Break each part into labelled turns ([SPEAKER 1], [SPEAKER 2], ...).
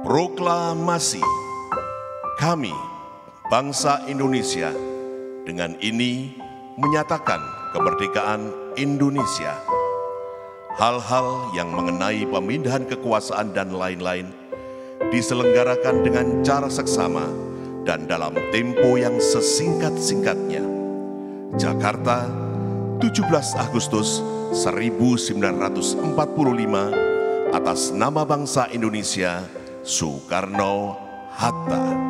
[SPEAKER 1] Proklamasi. Kami, bangsa Indonesia, dengan ini menyatakan kemerdekaan Indonesia. Hal-hal yang mengenai pemindahan kekuasaan dan lain-lain diselenggarakan dengan cara seksama dan dalam tempo yang sesingkat-singkatnya. Jakarta, 17 Agustus 1945, atas nama bangsa Indonesia, Soekarno-Hatta.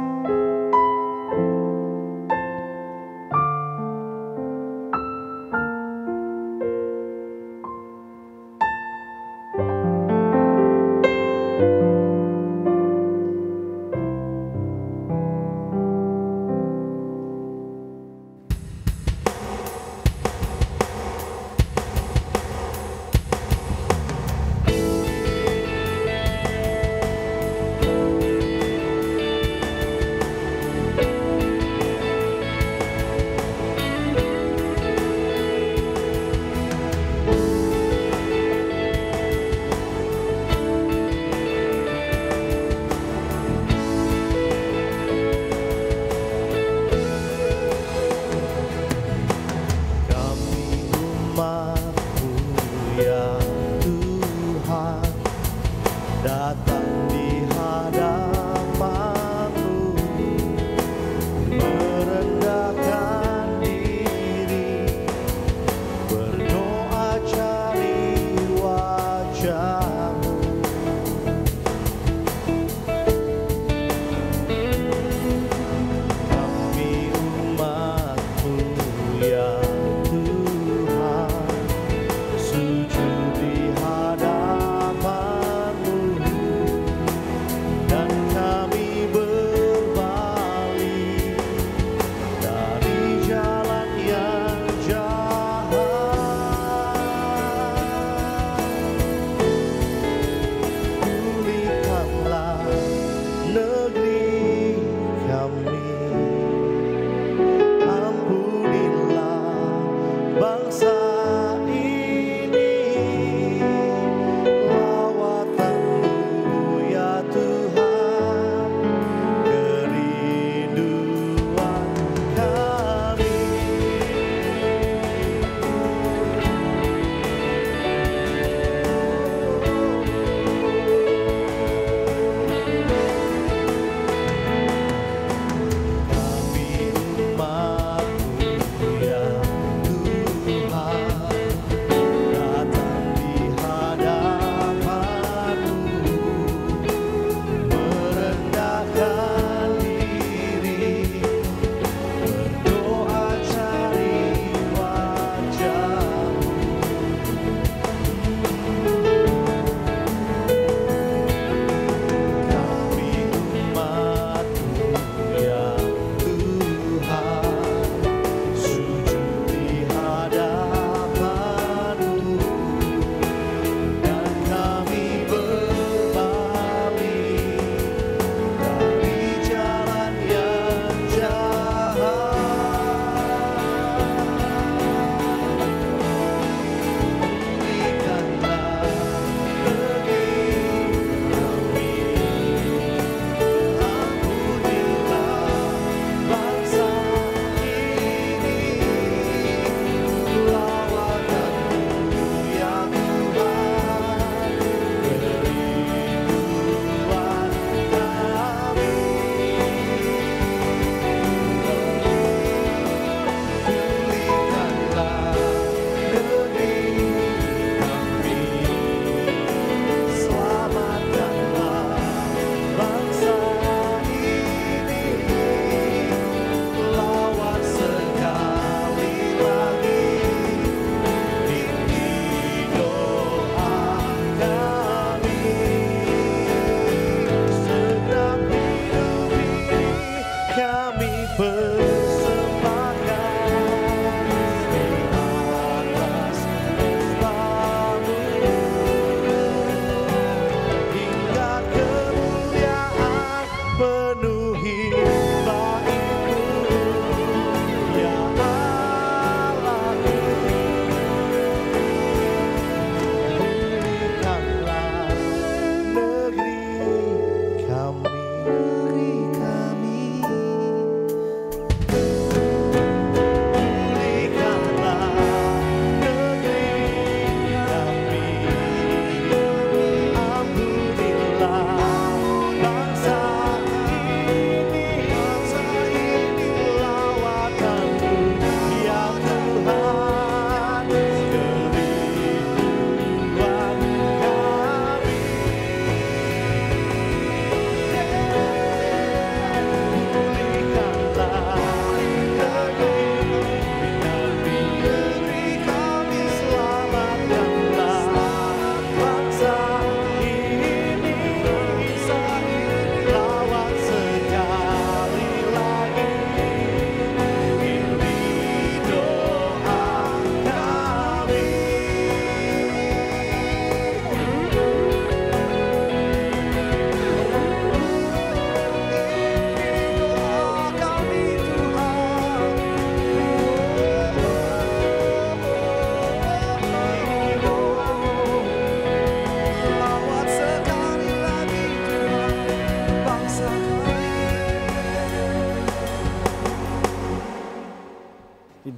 [SPEAKER 2] Datang di hadapanmu, merendahkan diri, berdoa cari wajahmu. Kami umatmu ya Tuhan, sujud di hadapanmu.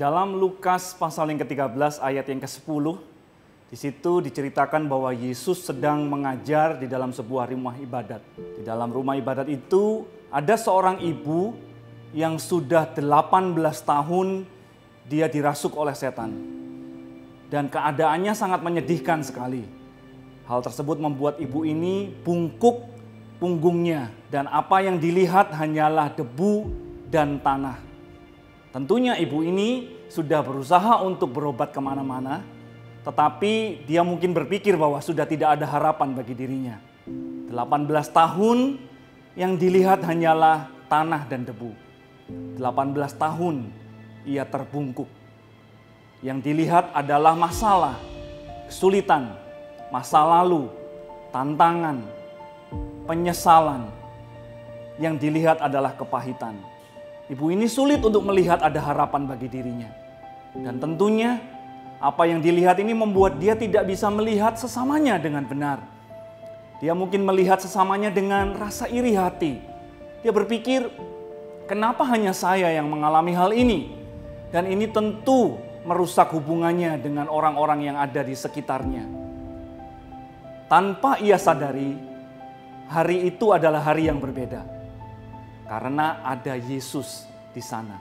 [SPEAKER 3] dalam Lukas pasal yang ke-13 ayat yang ke-10, di situ diceritakan bahwa Yesus sedang mengajar di dalam sebuah rumah ibadat. Di dalam rumah ibadat itu ada seorang ibu yang sudah 18 tahun dia dirasuk oleh setan. Dan keadaannya sangat menyedihkan sekali. Hal tersebut membuat ibu ini bungkuk punggungnya dan apa yang dilihat hanyalah debu dan tanah. Tentunya ibu ini sudah berusaha untuk berobat kemana-mana, tetapi dia mungkin berpikir bahwa sudah tidak ada harapan bagi dirinya. 18 tahun yang dilihat hanyalah tanah dan debu. 18 tahun ia terbungkuk. Yang dilihat adalah masalah, kesulitan, masa lalu, tantangan, penyesalan. Yang dilihat adalah kepahitan. Ibu ini sulit untuk melihat ada harapan bagi dirinya. Dan tentunya apa yang dilihat ini membuat dia tidak bisa melihat sesamanya dengan benar. Dia mungkin melihat sesamanya dengan rasa iri hati. Dia berpikir, kenapa hanya saya yang mengalami hal ini? Dan ini tentu merusak hubungannya dengan orang-orang yang ada di sekitarnya. Tanpa ia sadari, hari itu adalah hari yang berbeda. Karena ada Yesus di sana.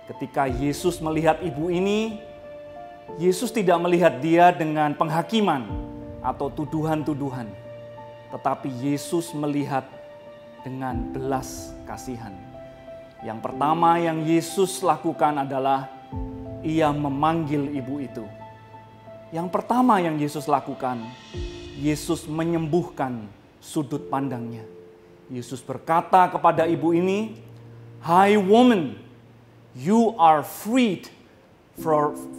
[SPEAKER 3] Ketika Yesus melihat ibu ini, Yesus tidak melihat dia dengan penghakiman atau tuduhan-tuduhan. Tetapi Yesus melihat dengan belas kasihan. Yang pertama yang Yesus lakukan adalah ia memanggil ibu itu. Yang pertama yang Yesus lakukan, Yesus menyembuhkan sudut pandangnya. Yesus berkata kepada ibu ini, "Hai woman, you are freed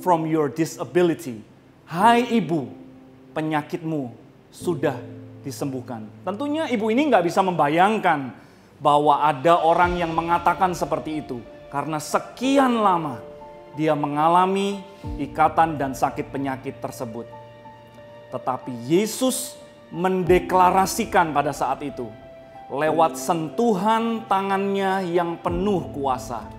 [SPEAKER 3] from your disability." Hai ibu, penyakitmu sudah disembuhkan. Tentunya ibu ini nggak bisa membayangkan bahwa ada orang yang mengatakan seperti itu. Karena sekian lama dia mengalami ikatan dan sakit penyakit tersebut. Tetapi Yesus mendeklarasikan pada saat itu, lewat sentuhan tangannya yang penuh kuasa,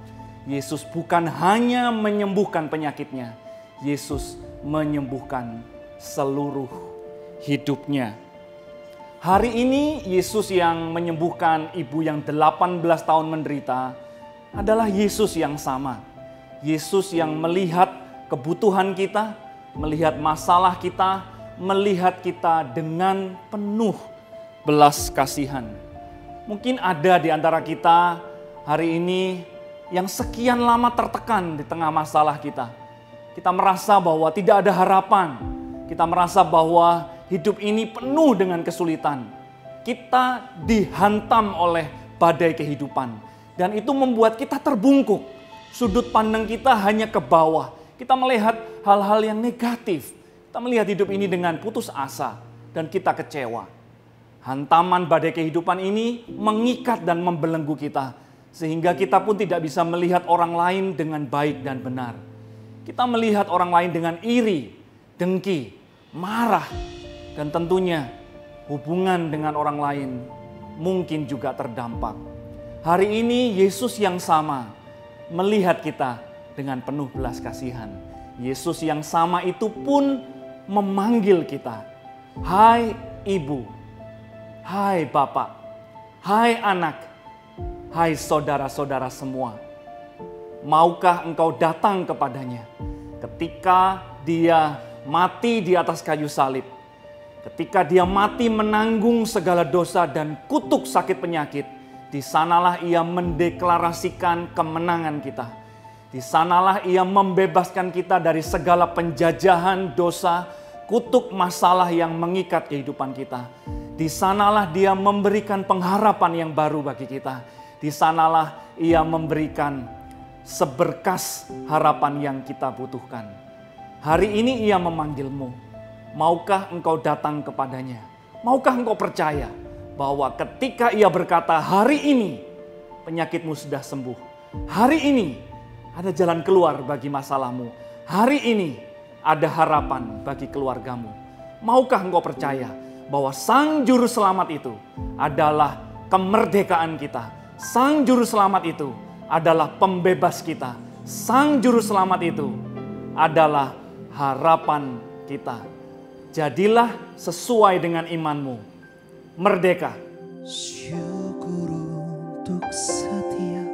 [SPEAKER 3] Yesus bukan hanya menyembuhkan penyakitnya, Yesus menyembuhkan seluruh hidupnya. Hari ini Yesus yang menyembuhkan ibu yang 18 tahun menderita adalah Yesus yang sama. Yesus yang melihat kebutuhan kita, melihat masalah kita, melihat kita dengan penuh belas kasihan. Mungkin ada di antara kita hari ini yang sekian lama tertekan di tengah masalah kita. Kita merasa bahwa tidak ada harapan. Kita merasa bahwa hidup ini penuh dengan kesulitan. Kita dihantam oleh badai kehidupan. Dan itu membuat kita terbungkuk. Sudut pandang kita hanya ke bawah. Kita melihat hal-hal yang negatif. Kita melihat hidup ini dengan putus asa. Dan kita kecewa. Hantaman badai kehidupan ini mengikat dan membelenggu kita. Sehingga kita pun tidak bisa melihat orang lain dengan baik dan benar. Kita melihat orang lain dengan iri, dengki, marah. Dan tentunya hubungan dengan orang lain mungkin juga terdampak. Hari ini Yesus yang sama melihat kita dengan penuh belas kasihan. Yesus yang sama itu pun memanggil kita. Hai ibu, hai bapak, hai anak, hai saudara-saudara semua. Maukah engkau datang kepadanya ketika dia mati di atas kayu salib? Ketika dia mati menanggung segala dosa dan kutuk sakit penyakit, di sanalah ia mendeklarasikan kemenangan kita. Di sanalah ia membebaskan kita dari segala penjajahan dosa, kutuk masalah yang mengikat kehidupan kita. Di sanalah dia memberikan pengharapan yang baru bagi kita. Di sanalah ia memberikan seberkas harapan yang kita butuhkan. Hari ini ia memanggilmu. Maukah engkau datang kepadanya? Maukah engkau percaya bahwa ketika ia berkata, hari ini penyakitmu sudah sembuh. Hari ini ada jalan keluar bagi masalahmu. Hari ini ada harapan bagi keluargamu. Maukah engkau percaya bahwa Sang Juru Selamat itu adalah kemerdekaan kita. Sang Juru Selamat itu adalah pembebas kita. Sang Juru Selamat itu adalah harapan kita. Jadilah sesuai dengan imanmu. Merdeka.
[SPEAKER 2] Syukur untuk setiap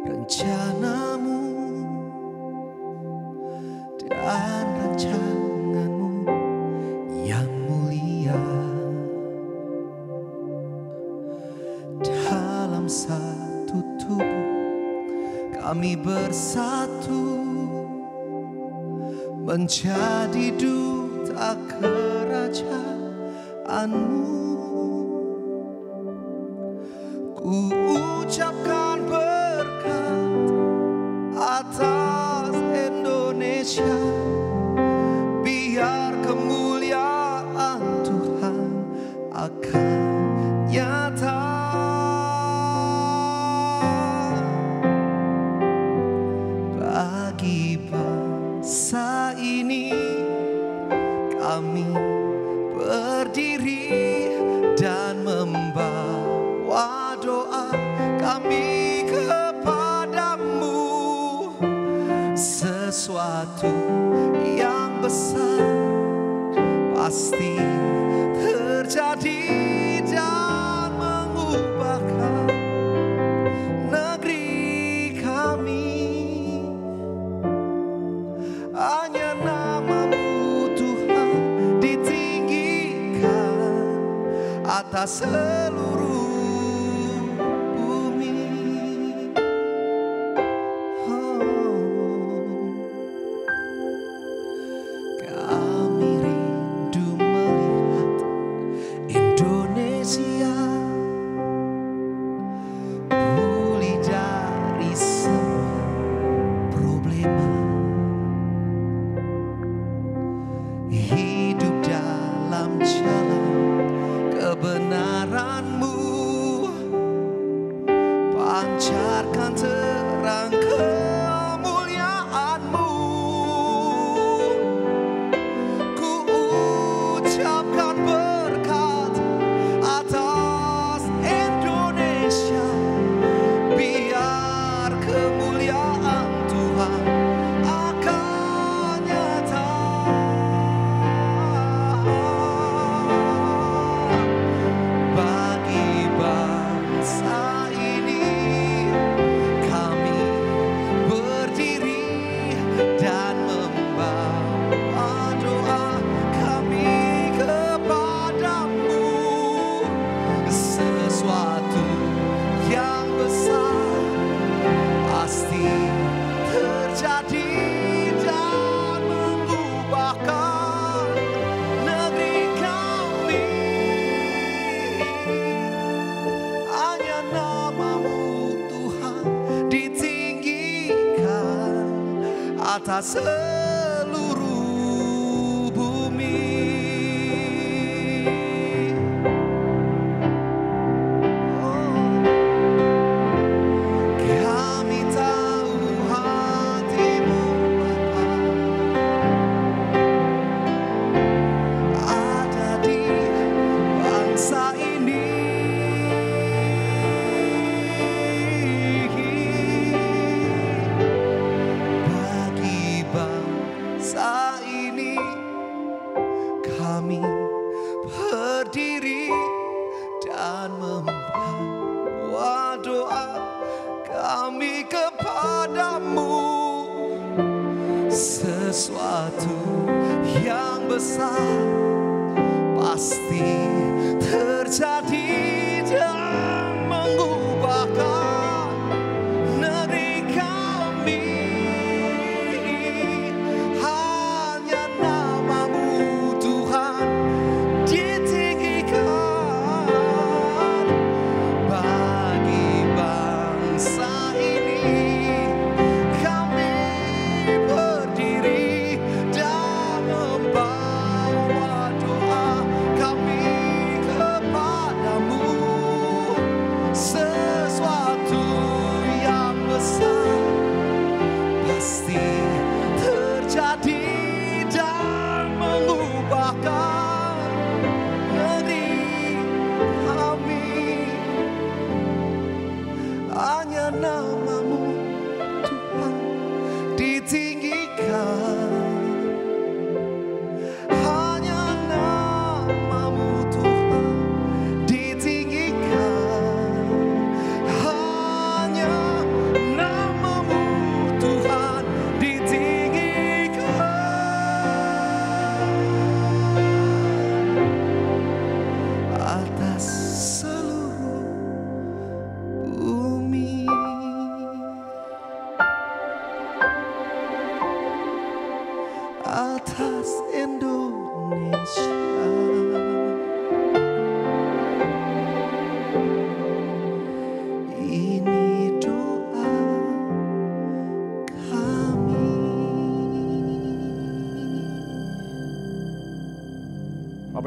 [SPEAKER 2] rencanamu dan rancanganmu yang mulia. Dalam satu tubuh kami bersatu menjadi duta kerajaanmu. Ku ucapkan berkat atas Indonesia, biar kemuliaan Tuhan akan nyata. Bagi bangsa ini kami berdiri dan membawa doa kami kepadamu. Sesuatu yang besar pasti terjadi dan mengubahkan negeri kami. Hanya namamu Tuhan ditinggikan atas seluruh bumi. Kami rindu melihat Indonesia pulih dari semua problema, hidup dalam jalan kebenaran-Mu, pancarkan terang kemuliaan-Mu. Ku ucapkan berkat atas Indonesia, biar kemuliaan Tuhan akan nyata. Bagi bangsa ini kami berdiri dan membawa doa kami kepadamu. Sesuatu yang besar pasti terjadi dan mengubahkan negeri kami. Hanya namamu Tuhan ditinggikan atas seluruh bumi. Kami tahu hati-Mu Bapa ada di bangsa ini. Bagi bangsa ini kami berdiri dan membawa doa kami kepadamu. Sesuatu yang besar pasti terjadi dan mengubahkan negeri kami. Hanya namamu Tuhan ditinggikan. Bagi bangsa ini kami berdiri dan membawa doa kami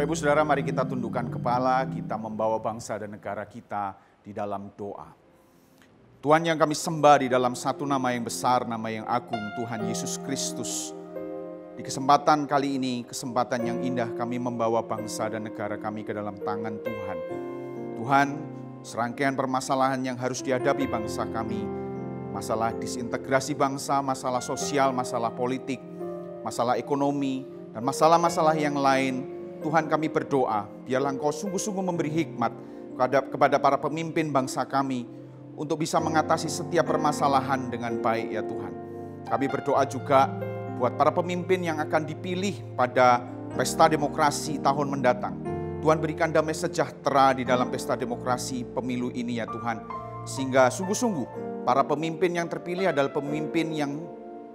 [SPEAKER 4] Bapak Ibu Saudara, mari kita tundukkan kepala, kita membawa bangsa dan negara kita di dalam doa. Tuhan yang kami sembah di dalam satu nama yang besar, nama yang agung, Tuhan Yesus Kristus. Di kesempatan kali ini, kesempatan yang indah, kami membawa bangsa dan negara kami ke dalam tangan Tuhan. Tuhan, serangkaian permasalahan yang harus dihadapi bangsa kami, masalah disintegrasi bangsa, masalah sosial, masalah politik, masalah ekonomi, dan masalah-masalah yang lain, Tuhan kami berdoa, biarlah Engkau sungguh-sungguh memberi hikmat kepada para pemimpin bangsa kami untuk bisa mengatasi setiap permasalahan dengan baik ya Tuhan. Kami berdoa juga buat para pemimpin yang akan dipilih pada pesta demokrasi tahun mendatang. Tuhan berikan damai sejahtera di dalam pesta demokrasi pemilu ini ya Tuhan. Sehingga sungguh-sungguh para pemimpin yang terpilih adalah pemimpin yang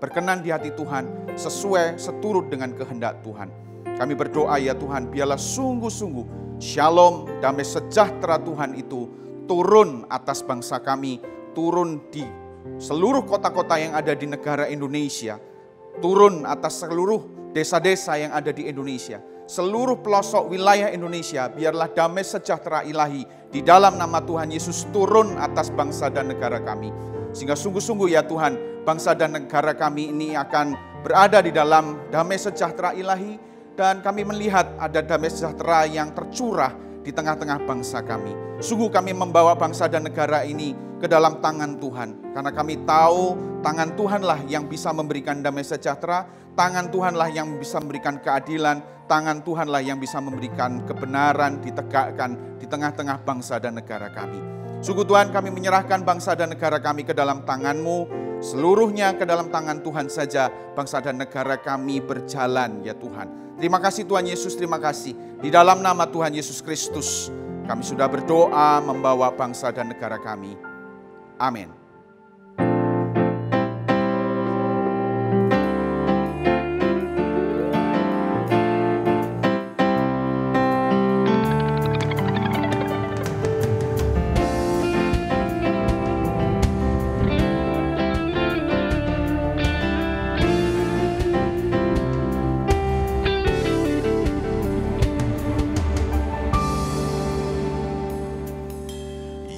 [SPEAKER 4] berkenan di hati Tuhan, sesuai seturut dengan kehendak Tuhan. Kami berdoa ya Tuhan, biarlah sungguh-sungguh shalom, damai sejahtera Tuhan itu turun atas bangsa kami, turun di seluruh kota-kota yang ada di negara Indonesia, turun atas seluruh desa-desa yang ada di Indonesia, seluruh pelosok wilayah Indonesia, biarlah damai sejahtera ilahi di dalam nama Tuhan Yesus turun atas bangsa dan negara kami. Sehingga sungguh-sungguh ya Tuhan, bangsa dan negara kami ini akan berada di dalam damai sejahtera ilahi, dan kami melihat ada damai sejahtera yang tercurah di tengah-tengah bangsa kami. Sungguh kami membawa bangsa dan negara ini ke dalam tangan Tuhan. Karena kami tahu tangan Tuhanlah yang bisa memberikan damai sejahtera, tangan Tuhanlah yang bisa memberikan keadilan, tangan Tuhanlah yang bisa memberikan kebenaran ditegakkan di tengah-tengah bangsa dan negara kami. Sungguh Tuhan, kami menyerahkan bangsa dan negara kami ke dalam tangan-Mu, seluruhnya ke dalam tangan Tuhan saja bangsa dan negara kami berjalan ya Tuhan. Terima kasih Tuhan Yesus, terima kasih. Di dalam nama Tuhan Yesus Kristus, kami sudah berdoa membawa bangsa dan negara kami. Amin.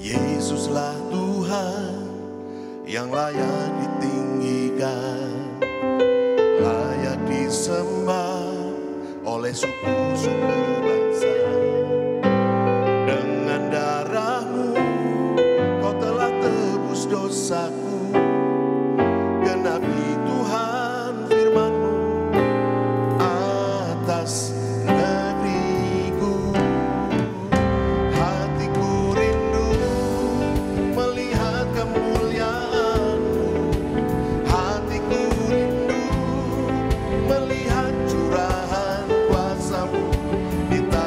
[SPEAKER 1] Yesuslah Tuhan yang layak ditinggikan, layak disembah oleh suku-suku bangsa. Dengan darah-Mu Kau telah tebus dosaku, genapi Tuhan firman-Mu atas negeriku. Hatiku rindu melihat kemuliaan-Mu, hatiku rindu melihat curahan kuasa-Mu di tanah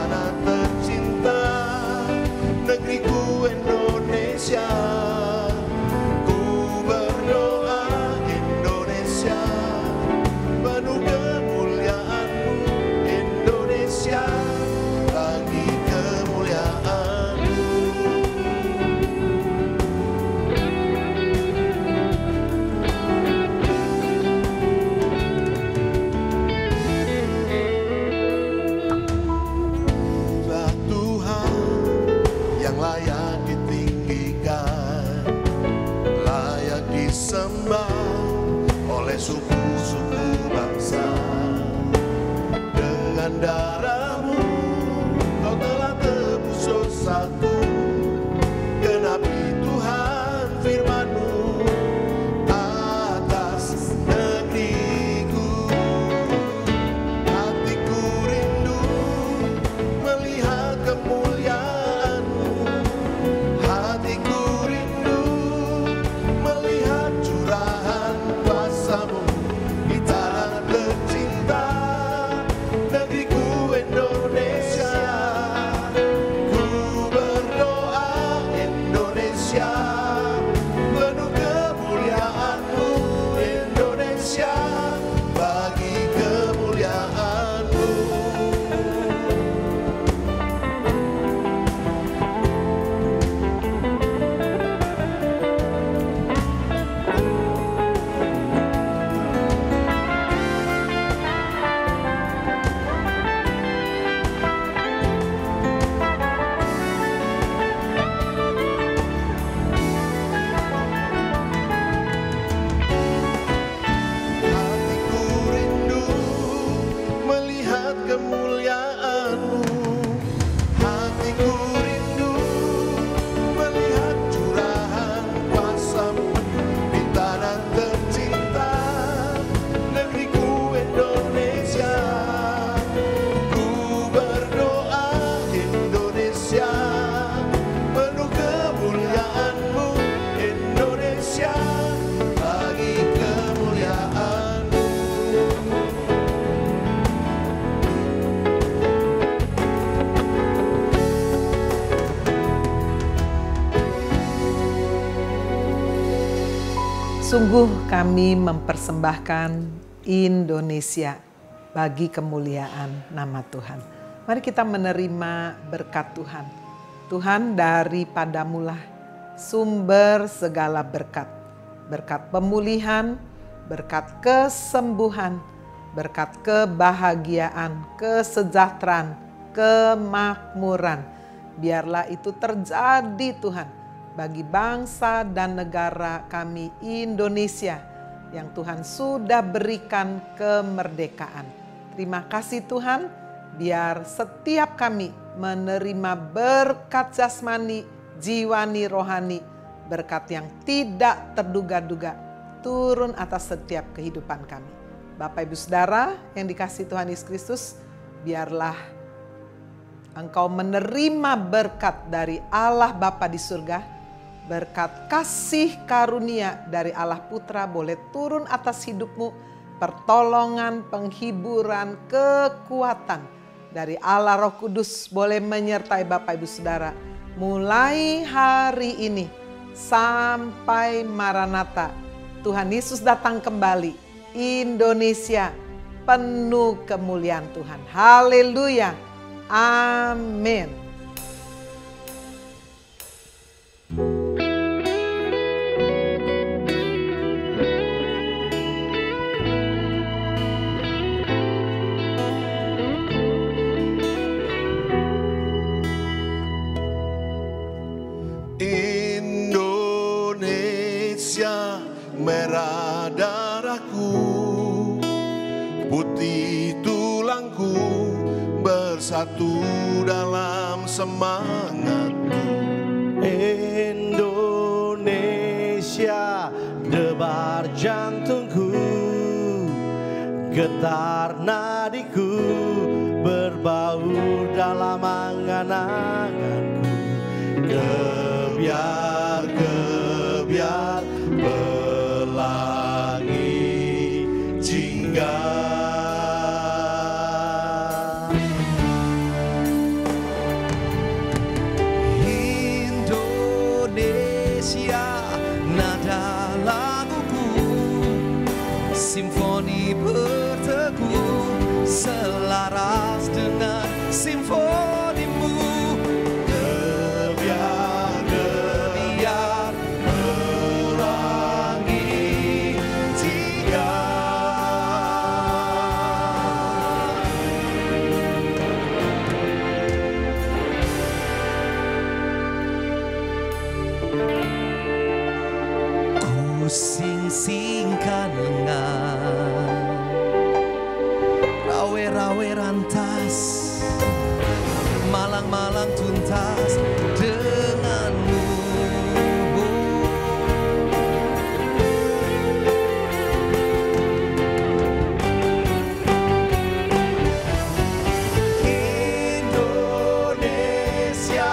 [SPEAKER 1] hatiku rindu melihat curahan kuasa-Mu di tanah tercinta, negeriku Indonesia. Ku berdoa Indonesia, penuh kemuliaan-Mu Indonesia, bagi kemuliaan-Mu.
[SPEAKER 5] Sungguh kami mempersembahkan Indonesia bagi kemuliaan nama Tuhan. Mari kita menerima berkat Tuhan. Tuhan, daripadamu-lah sumber segala berkat. Berkat pemulihan, berkat kesembuhan, berkat kebahagiaan, kesejahteraan, kemakmuran. Biarlah itu terjadi Tuhan bagi bangsa dan negara kami Indonesia yang Tuhan sudah berikan kemerdekaan. Terima kasih Tuhan, biar setiap kami menerima berkat jasmani, jiwani, rohani, berkat yang tidak terduga-duga turun atas setiap kehidupan kami. Bapak Ibu Saudara yang dikasihi Tuhan Yesus Kristus, biarlah engkau menerima berkat dari Allah Bapa di surga. Berkat kasih karunia dari Allah Putra boleh turun atas hidupmu. Pertolongan, penghiburan, kekuatan dari Allah Roh Kudus boleh menyertai Bapak Ibu Saudara. Mulai hari ini sampai Maranatha, Tuhan Yesus datang kembali. Indonesia penuh kemuliaan Tuhan. Haleluya. Amin.
[SPEAKER 1] Indonesia merah darahku, putih tulangku, bersatu dalam semangatku.
[SPEAKER 2] Indonesia debar jantungku, getar nadiku, berbaur dalam angan-anganku. Kebiar pelangi jingga. Indonesia nada laguku, simfoni berteguh, selaras dengan simfonimu. Kebiar pelangi jingga. Ku sing-singkan lengan, rawe-rawe rantas, malang-malang tuntas denganmu. Indonesia